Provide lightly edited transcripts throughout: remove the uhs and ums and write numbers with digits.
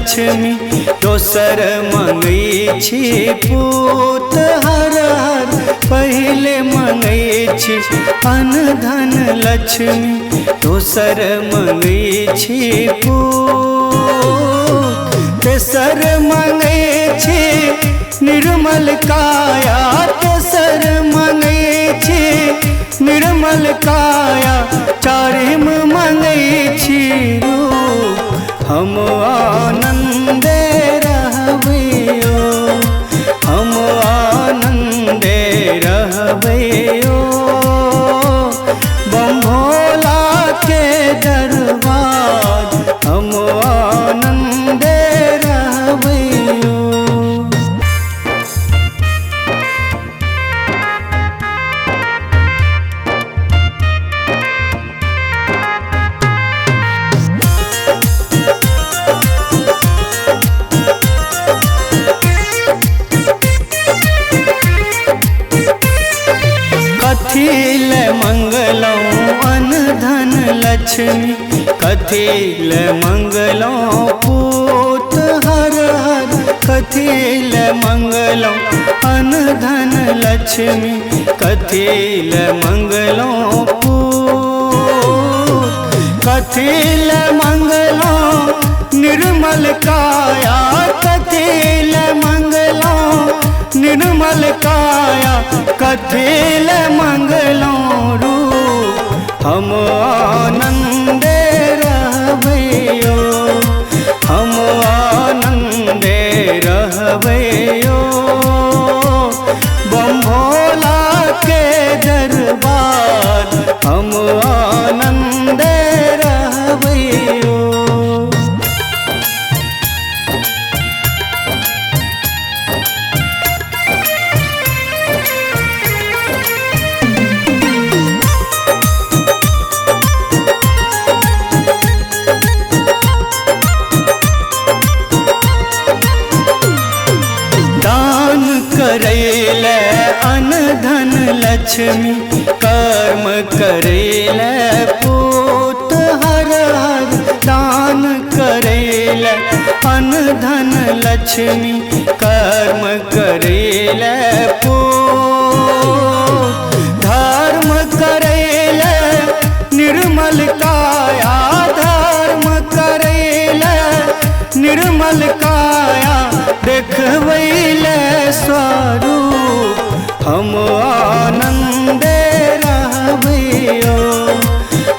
लक्ष्मी दोसर मंगै छी पूत हर हर पहले मंगै छी अन्न धन लक्ष्मी दोसर मंगै छी पूत तेसर मंगै छी निर्मल काया तेसर मंगै छी निर्मल काया चारिम मंगै छी रूप हम आनंदे रहबैयो हम आनंदे रहबैयो बम भोला के दरबार हम आनंदे रहबैयो। कथिल मंगलों अन्न धन लक्ष्मी कथिल मंगलों पूत हर हर कथिल मंगलों अन्न धन लक्ष्मी कथिल मंगलों पूत कथिल मंगलों निर्मल काया कथिल मंगलों निर्मल काया कथिल मंगलों रूप हम आनंदे रहबैयो हम आनंदे रहबैयो बम भोला के दरबार हम आनंदे रहबैयो। करेले अन्न धन लक्ष्मी कर्म करेले पूत हर हर दान करेले अन्न धन लक्ष्मी कर्म करेले पूत धर्म करेले निर्मल काया धर्म करेले निर्मल काया देखबैले स्वरूप हम आनंदे रहबैयो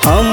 हम